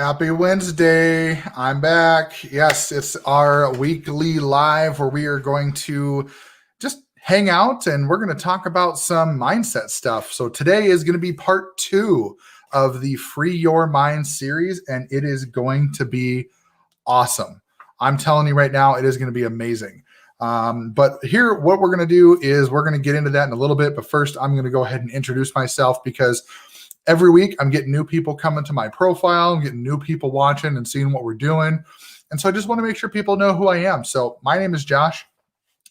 Happy Wednesday. I'm back. Yes, it's our weekly live where we are going to just hang out and we're going to talk about some mindset stuff. So today is going to be part 2 of the Free Your Mind series, and it is going to be awesome. I'm telling you right now, it is going to be amazing. But here, what we're going to do is we're going to get into that in a little bit. But first, I'm going to go ahead and introduce myself because every week I'm getting new people coming to my profile. I'm getting new people watching and seeing what we're doing. And so I just want to make sure people know who I am. So my name is Josh.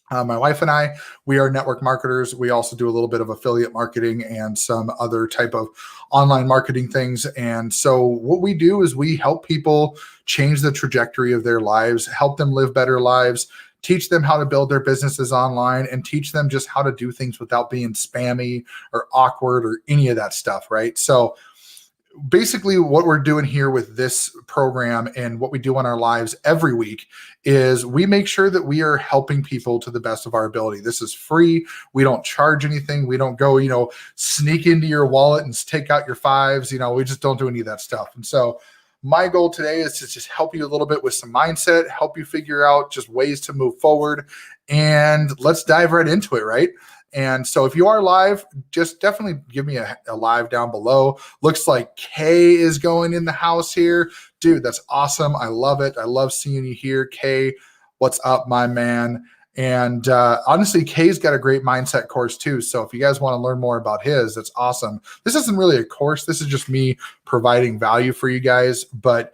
My wife and I, we are network marketers. We also do a little bit of affiliate marketing and some other type of online marketing things. And so what we do is we help people change the trajectory of their lives, help them live better lives, teach them how to build their businesses online, and teach them just how to do things without being spammy or awkward or any of that stuff, right? So basically what we're doing here with this program and what we do in our lives every week is we make sure that we are helping people to the best of our ability. This is free. We don't charge anything. We don't go, sneak into your wallet and take out your fives. We just don't do any of that stuff. And so my goal today is to just help you a little bit with some mindset, help you figure out just ways to move forward, and let's dive right into it, right? And so if you are live, just definitely give me a live down below. Looks like Kay is going in the house here. Dude, that's awesome. I love it. I love seeing you here. Kay, what's up, my man? And honestly, Kay's got a great mindset course too. So if you guys want to learn more about his, that's awesome. This isn't really a course. This is just me providing value for you guys. But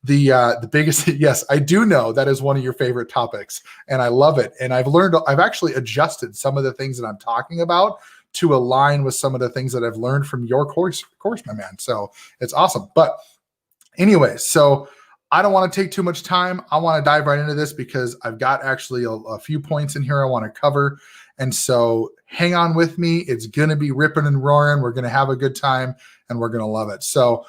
the biggest, yes, I do know that is one of your favorite topics, and I love it. And I've actually adjusted some of the things that I'm talking about to align with some of the things that I've learned from your course, my man. So it's awesome. But anyway, so I don't want to take too much time. I want to dive right into this because I've got actually a few points in here I want to cover. And so hang on with me. It's going to be ripping and roaring. We're going to have a good time and we're going to love it. So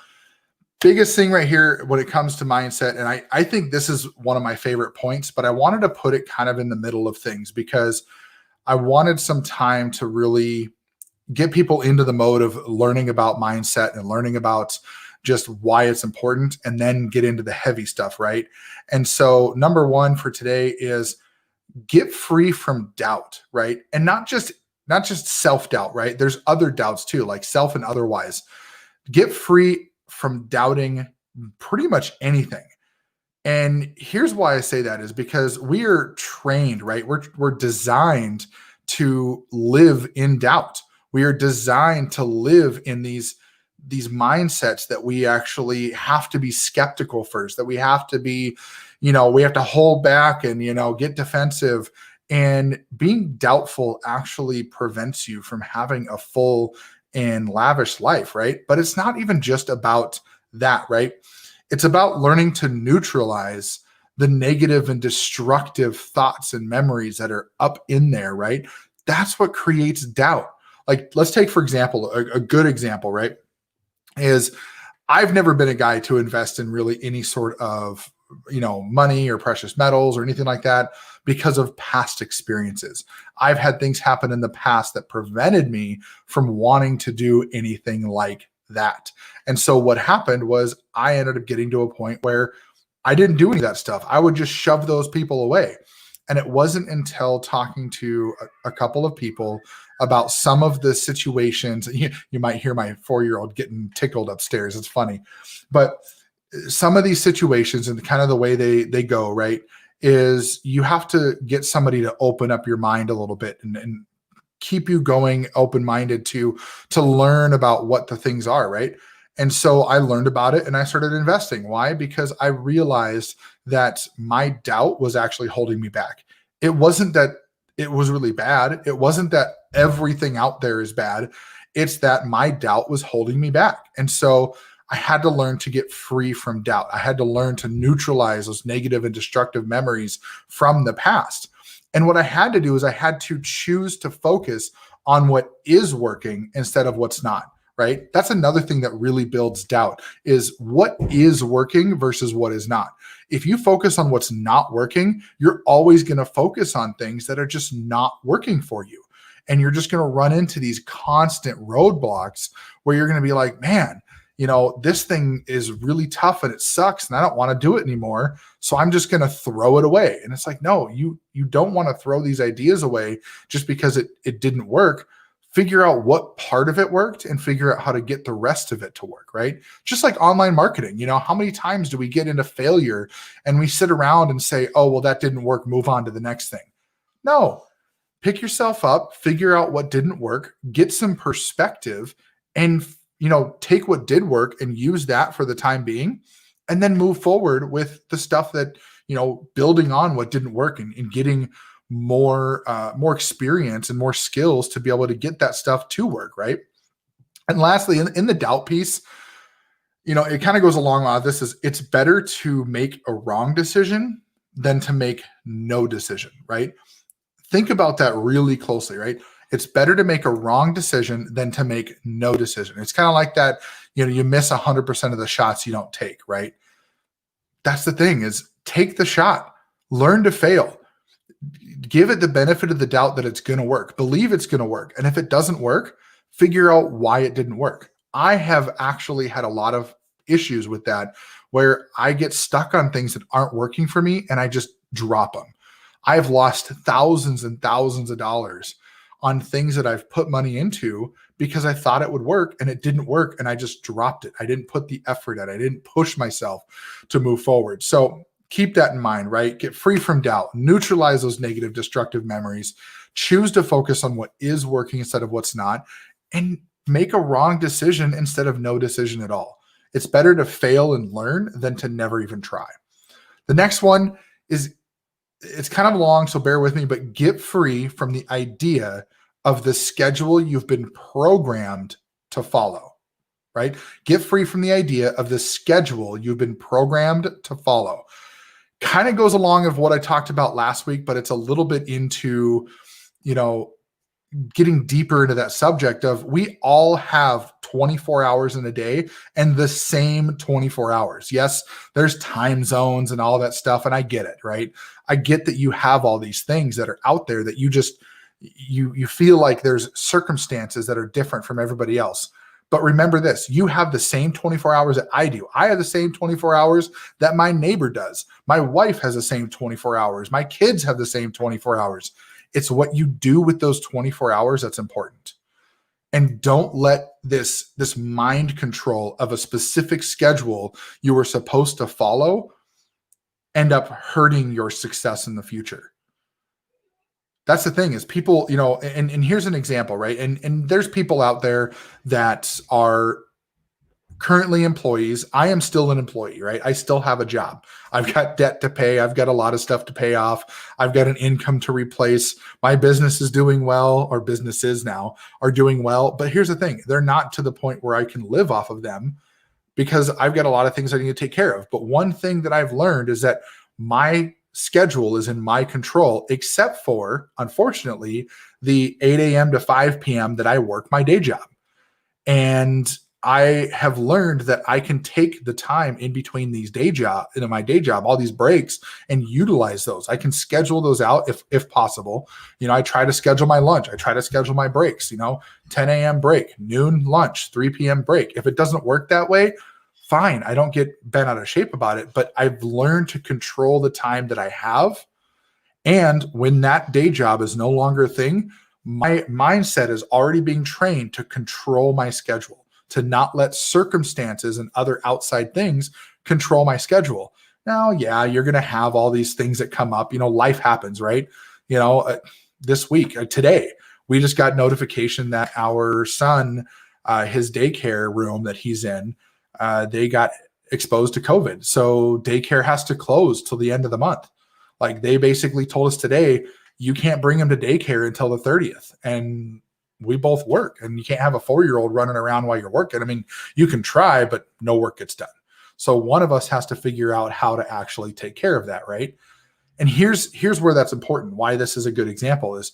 biggest thing right here when it comes to mindset, and I think this is one of my favorite points, but I wanted to put it kind of in the middle of things because I wanted some time to really get people into the mode of learning about mindset and learning about just why it's important, and then get into the heavy stuff, right? And so number one for today is get free from doubt, right? And not just self-doubt, right? There's other doubts too, like self and otherwise. Get free from doubting pretty much anything. And here's why I say that is because we are trained, right? We're designed to live in doubt. We are designed to live in these mindsets that we actually have to be skeptical first, that we have to be, we have to hold back and, get defensive. And being doubtful actually prevents you from having a full and lavish life, right? But it's not even just about that, right? It's about learning to neutralize the negative and destructive thoughts and memories that are up in there, right? That's what creates doubt. Like, let's take, for example, a good example, right? Is I've never been a guy to invest in really any sort of, money or precious metals or anything like that because of past experiences. I've had things happen in the past that prevented me from wanting to do anything like that. And so what happened was I ended up getting to a point where I didn't do any of that stuff. I would just shove those people away. And it wasn't until talking to a couple of people about some of the situations, you might hear my 4-year-old getting tickled upstairs. It's funny. But some of these situations and kind of the way they go, right, is you have to get somebody to open up your mind a little bit and keep you going open-minded to learn about what the things are, right? And so I learned about it and I started investing. Why? Because I realized that my doubt was actually holding me back. It wasn't that it was really bad. It wasn't that everything out there is bad. It's that my doubt was holding me back. And so I had to learn to get free from doubt. I had to learn to neutralize those negative and destructive memories from the past. And what I had to do is I had to choose to focus on what is working instead of what's not, right? That's another thing that really builds doubt is what is working versus what is not. If you focus on what's not working, you're always going to focus on things that are just not working for you. And you're just going to run into these constant roadblocks where you're going to be like, man, this thing is really tough and it sucks and I don't want to do it anymore. So I'm just going to throw it away. And it's like, no, you don't want to throw these ideas away just because it didn't work. Figure out what part of it worked and figure out how to get the rest of it to work, right? Just like online marketing, how many times do we get into failure and we sit around and say, oh, well, that didn't work, move on to the next thing. No, pick yourself up, figure out what didn't work, get some perspective, and take what did work and use that for the time being, and then move forward with the stuff that, building on what didn't work and getting more experience and more skills to be able to get that stuff to work, right? And lastly, in the doubt piece, it kind of goes along with this is it's better to make a wrong decision than to make no decision, right? Think about that really closely, right? It's better to make a wrong decision than to make no decision. It's kind of like that, you miss 100% of the shots you don't take, right? That's the thing is take the shot, learn to fail, give it the benefit of the doubt that it's going to work, believe it's going to work. And if it doesn't work, figure out why it didn't work. I have actually had a lot of issues with that where I get stuck on things that aren't working for me and I just drop them. I've lost thousands and thousands of dollars on things that I've put money into because I thought it would work and it didn't work and I just dropped it. I didn't put the effort in. I didn't push myself to move forward. So keep that in mind, right? Get free from doubt, neutralize those negative, destructive memories, choose to focus on what is working instead of what's not, and make a wrong decision instead of no decision at all. It's better to fail and learn than to never even try. The next one is, it's kind of long, so bear with me, but get free from the idea of the schedule you've been programmed to follow, right? Get free from the idea of the schedule you've been programmed to follow. Kind of goes along with what I talked about last week, but it's a little bit into, getting deeper into that subject of we all have 24 hours in a day and the same 24 hours. Yes, there's time zones and all that stuff. And I get it, right? I get that you have all these things that are out there that you feel like there's circumstances that are different from everybody else. But remember this, you have the same 24 hours that I do. I have the same 24 hours that my neighbor does. My wife has the same 24 hours. My kids have the same 24 hours. It's what you do with those 24 hours that's important. And don't let this mind control of a specific schedule you were supposed to follow end up hurting your success in the future. That's the thing is people, and here's an example, right? And there's people out there that are currently employees. I am still an employee, right? I still have a job. I've got debt to pay. I've got a lot of stuff to pay off. I've got an income to replace. My business is doing well, or businesses now are doing well. But here's the thing. They're not to the point where I can live off of them because I've got a lot of things I need to take care of. But one thing that I've learned is that my schedule is in my control, except for, unfortunately, the 8 a.m. to 5 p.m. that I work my day job. And I have learned that I can take the time in between these my day job, all these breaks, and utilize those. I can schedule those out if possible. I try to schedule my lunch. I try to schedule my breaks, 10 a.m. break, noon lunch, 3 p.m. break. If it doesn't work that way, fine. I don't get bent out of shape about it, but I've learned to control the time that I have. And when that day job is no longer a thing, my mindset is already being trained to control my schedule, to not let circumstances and other outside things control my schedule. Now, yeah, you're going to have all these things that come up. Life happens, right? This week, today, we just got notification that our son, his daycare room that he's in, they got exposed to COVID. So daycare has to close till the end of the month. Like they basically told us today, you can't bring him to daycare until the 30th. And we both work, and you can't have a 4-year-old running around while you're working. I mean, you can try, but no work gets done. So one of us has to figure out how to actually take care of that, right? And here's where that's important. Why this is a good example is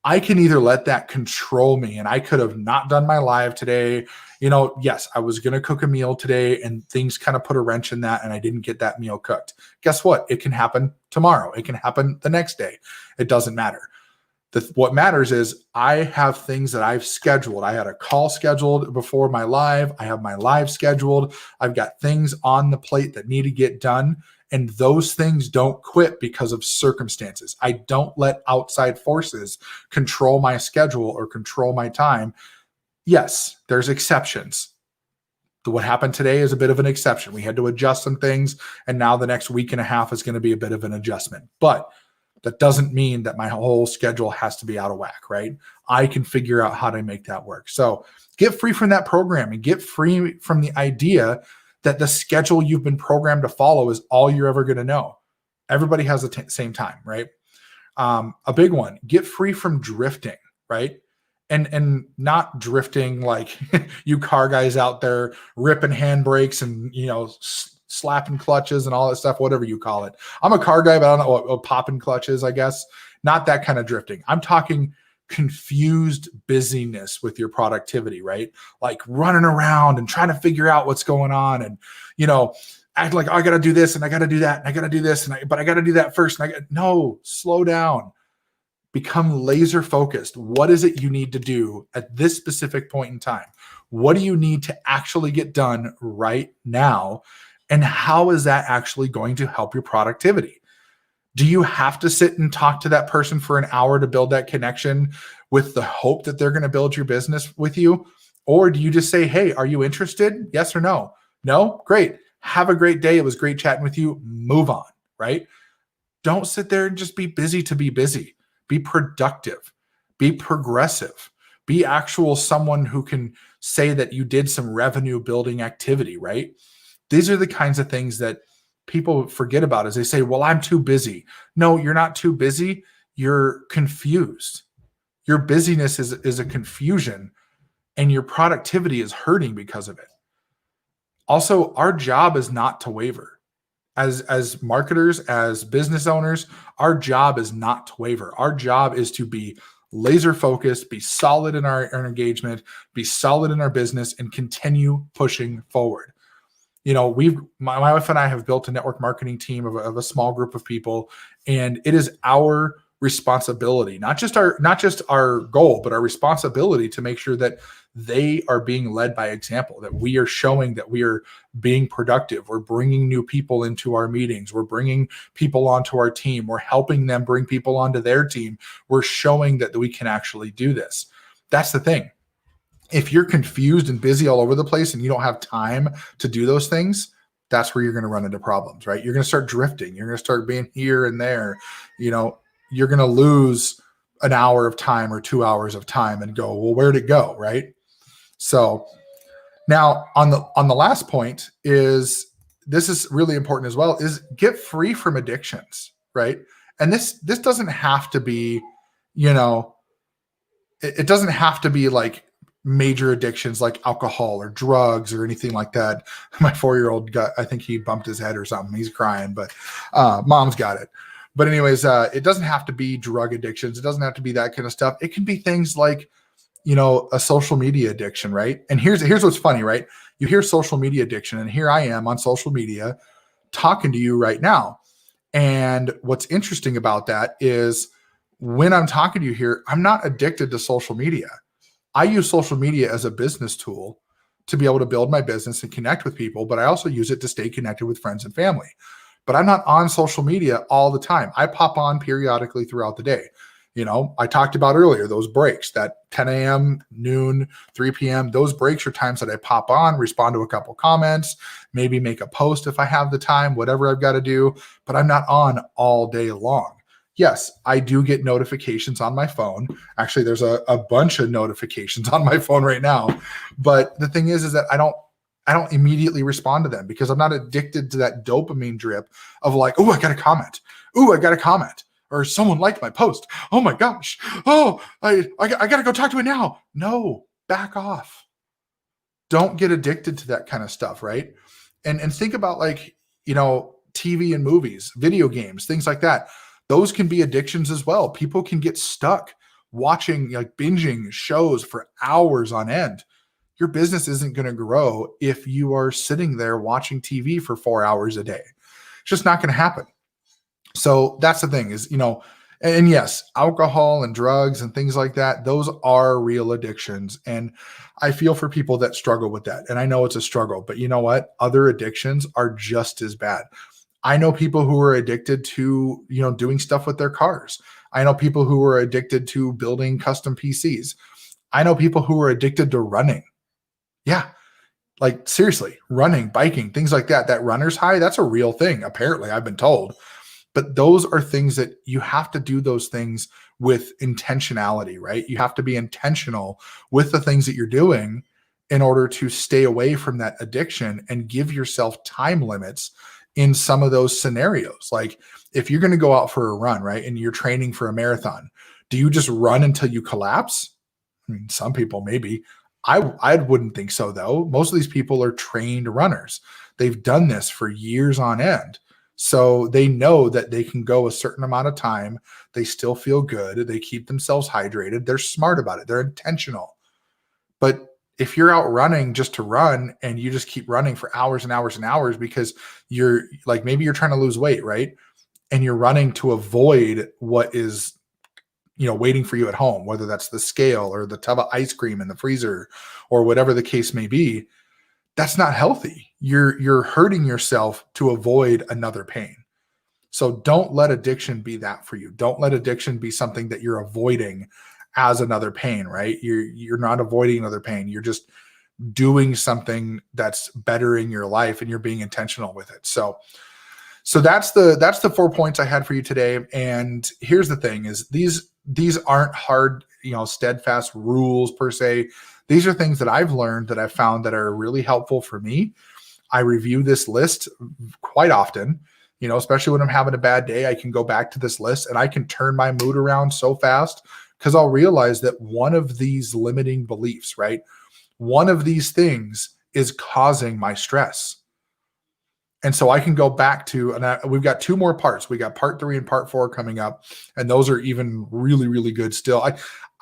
I can either let that control me, and I could have not done my live today. Yes, I was going to cook a meal today and things kind of put a wrench in that and I didn't get that meal cooked. Guess what? It can happen tomorrow. It can happen the next day. It doesn't matter. What matters is I have things that I've scheduled. I had a call scheduled before my live. I have my live scheduled. I've got things on the plate that need to get done. And those things don't quit because of circumstances. I don't let outside forces control my schedule or control my time. Yes, there's exceptions. What happened today is a bit of an exception. We had to adjust some things, and now the next week and a half is going to be a bit of an adjustment. But that doesn't mean that my whole schedule has to be out of whack, right? I can figure out how to make that work. So get free from that programming. Get free from the idea that the schedule you've been programmed to follow is all you're ever going to know. Everybody has the same time, right? A big one, get free from drifting, right? And not drifting like you car guys out there ripping handbrakes and, slapping clutches and all that stuff, whatever you call it. I'm a car guy, but I don't know what popping clutches, I guess. Not that kind of drifting. I'm talking confused busyness with your productivity, right? Like running around and trying to figure out what's going on and, act like, oh, I got to do this and I got to do that and I got to do this but I got to do that first. No, slow down. Become laser focused. What is it you need to do at this specific point in time? What do you need to actually get done right now? And how is that actually going to help your productivity? Do you have to sit and talk to that person for an hour to build that connection with the hope that they're going to build your business with you? Or do you just say, hey, are you interested? Yes or no? No? Great. Have a great day. It was great chatting with you. Move on, right? Don't sit there and just be busy to be busy. Be productive. Be progressive. Be actual someone who can say that you did some revenue building activity, right? These are the kinds of things that people forget about as they say, well, I'm too busy. No, you're not too busy. You're confused. Your busyness is a confusion and your productivity is hurting because of it. Also, our job is not to waver. As marketers, as business owners, our job is not to waver. Our job is to be laser focused, be solid in our engagement, be solid in our business, and continue pushing forward. My wife and I have built a network marketing team of a small group of people, and it is our responsibility, not just our goal, but our responsibility to make sure that they are being led by example, that we are showing that we are being productive. We're bringing new people into our meetings. We're bringing people onto our team. We're helping them bring people onto their team. We're showing that we can actually do this. That's the thing. If you're confused and busy all over the place and you don't have time to do those things, that's where you're going to run into problems, right? You're going to start drifting. You're going to start being here and there. You're going to lose an hour of time or 2 hours of time and go, well, where'd it go, right? So now on the last point this is really important as well, is get free from addictions, right? And this doesn't have to be, it doesn't have to be like major addictions like alcohol or drugs or anything like that. My 4-year-old I think he bumped his head or something. He's crying, but mom's got it. But anyways, it doesn't have to be drug addictions. It doesn't have to be that kind of stuff. It can be things like, a social media addiction, right? And here's what's funny, right? You hear social media addiction, and here I am on social media talking to you right now. And what's interesting about that is when I'm talking to you here, I'm not addicted to social media. I use social media as a business tool to be able to build my business and connect with people, but I also use it to stay connected with friends and family. But I'm not on social media all the time. I pop on periodically throughout the day. I talked about earlier, those breaks, that 10 a.m., noon, 3 p.m., those breaks are times that I pop on, respond to a couple comments, maybe make a post if I have the time, whatever I've got to do, but I'm not on all day long. Yes, I do get notifications on my phone. Actually, there's a bunch of notifications on my phone right now. But the thing is that I don't immediately respond to them because I'm not addicted to that dopamine drip of like, oh, I got a comment. Oh, I got a comment. Or someone liked my post. Oh my gosh. Oh, I got to go talk to it now. No, back off. Don't get addicted to that kind of stuff, right? And think about like, TV and movies, video games, things like that. Those can be addictions as well. People can get stuck watching, like binging shows for hours on end. Your business isn't going to grow if you are sitting there watching TV for 4 hours a day. It's just not going to happen. So that's the thing is, And yes, alcohol and drugs and things like that, those are real addictions. And I feel for people that struggle with that. And I know it's a struggle, but you know what? Other addictions are just as bad. I know people who are addicted to, doing stuff with their cars. I know people who are addicted to building custom PCs. I know people who are addicted to running. Yeah. Like seriously, running, biking, things like that. That runner's high, that's a real thing. Apparently, I've been told. But those are things that you have to do those things with intentionality, right? You have to be intentional with the things that you're doing in order to stay away from that addiction and give yourself time limits in some of those scenarios. Like if you're going to go out for a run, right, and you're training for a marathon, do you just run until you collapse? I mean, some people maybe. I wouldn't think so though. Most of these people are trained runners. They've done this for years on end. So they know that they can go a certain amount of time. They still feel good. They keep themselves hydrated. They're smart about it. They're intentional. But if you're out running just to run and you just keep running for hours and hours and hours because you're like, maybe you're trying to lose weight, right? And you're running to avoid what is, waiting for you at home, whether that's the scale or the tub of ice cream in the freezer or whatever the case may be. That's not healthy. You're hurting yourself to avoid another pain. So don't let addiction be that for you. Don't let addiction be something that you're avoiding as another pain, right? You're not avoiding another pain. You're just doing something that's bettering your life and you're being intentional with it. So that's the 4 points I had for you today. And here's the thing is these aren't hard, steadfast rules per se. These are things that I've learned that I've found that are really helpful for me. I review this list quite often, especially when I'm having a bad day. I can go back to this list and I can turn my mood around so fast because I'll realize that one of these limiting beliefs, right? One of these things is causing my stress. And so I can go back to, and we've got 2 more parts. We got part 3 and part 4 coming up. And those are even really, really good still.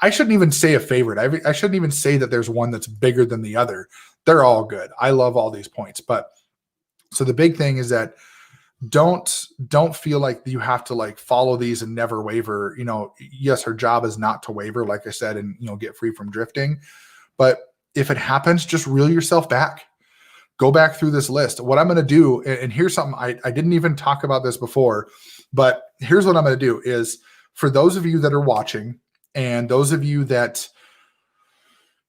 I shouldn't even say a favorite. I shouldn't even say that there's one that's bigger than the other. They're all good. I love all these points. But so the big thing is that don't feel like you have to like follow these and never waver. Yes, our job is not to waver, like I said, and, get free from drifting. But if it happens, just reel yourself back. Go back through this list. What I'm going to do, and here's something I didn't even talk about this before, but here's what I'm going to do is for those of you that are watching and those of you that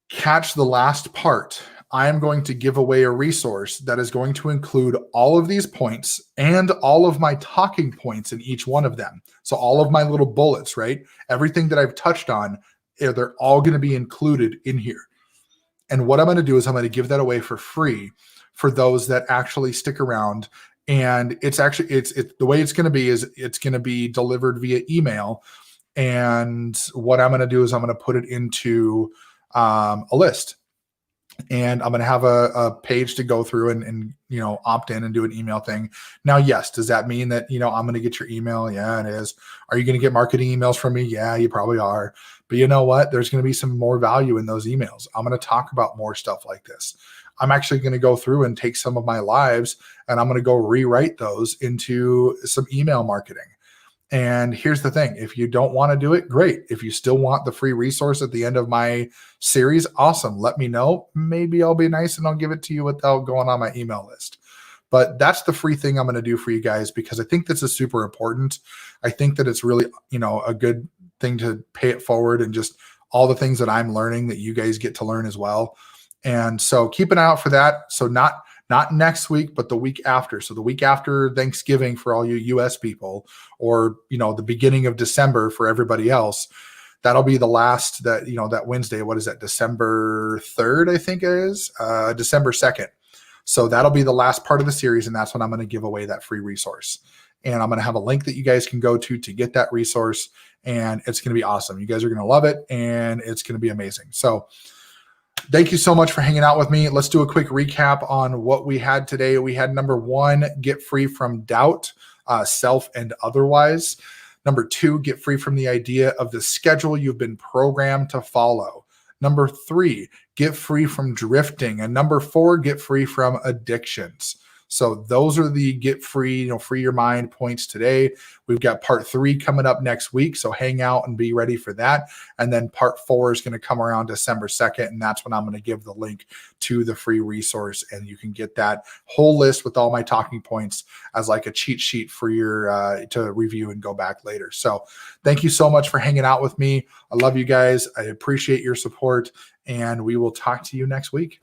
catch the last part, I am going to give away a resource that is going to include all of these points and all of my talking points in each one of them. So all of my little bullets, right? Everything that I've touched on, they're all going to be included in here. And what I'm going to do is I'm going to give that away for free for those that actually stick around. And it's the way it's going to be is it's going to be delivered via email. And what I'm going to do is I'm going to put it into a list. And I'm going to have a page to go through and opt in and do an email thing. Now, yes, does that mean that, I'm going to get your email? Yeah, it is. Are you going to get marketing emails from me? Yeah, you probably are. But you know what? There's going to be some more value in those emails. I'm going to talk about more stuff like this. I'm actually going to go through and take some of my lives and I'm going to go rewrite those into some email marketing. And here's the thing. If you don't want to do it, great. If you still want the free resource at the end of my series, awesome. Let me know. Maybe I'll be nice and I'll give it to you without going on my email list. But that's the free thing I'm going to do for you guys because I think this is super important. I think that it's really, a good thing to pay it forward and just all the things that I'm learning that you guys get to learn as well. And so keep an eye out for that. So not next week, but the week after. So the week after Thanksgiving for all you US people, or, the beginning of December for everybody else, that'll be the last that Wednesday. What is that? December 3rd, I think it is, December 2nd. So that'll be the last part of the series. And that's when I'm going to give away that free resource. And I'm going to have a link that you guys can go to get that resource. And it's going to be awesome. You guys are going to love it. And it's going to be amazing. So thank you so much for hanging out with me. Let's do a quick recap on what we had today. We had number 1, get free from doubt, self and otherwise. Number 2, get free from the idea of the schedule you've been programmed to follow. Number 3, get free from drifting. And number 4, get free from addictions. So those are the get free, free your mind points today. We've got part 3 coming up next week. So hang out and be ready for that. And then part 4 is going to come around December 2nd. And that's when I'm going to give the link to the free resource. And you can get that whole list with all my talking points as like a cheat sheet for your to review and go back later. So thank you so much for hanging out with me. I love you guys. I appreciate your support. And we will talk to you next week.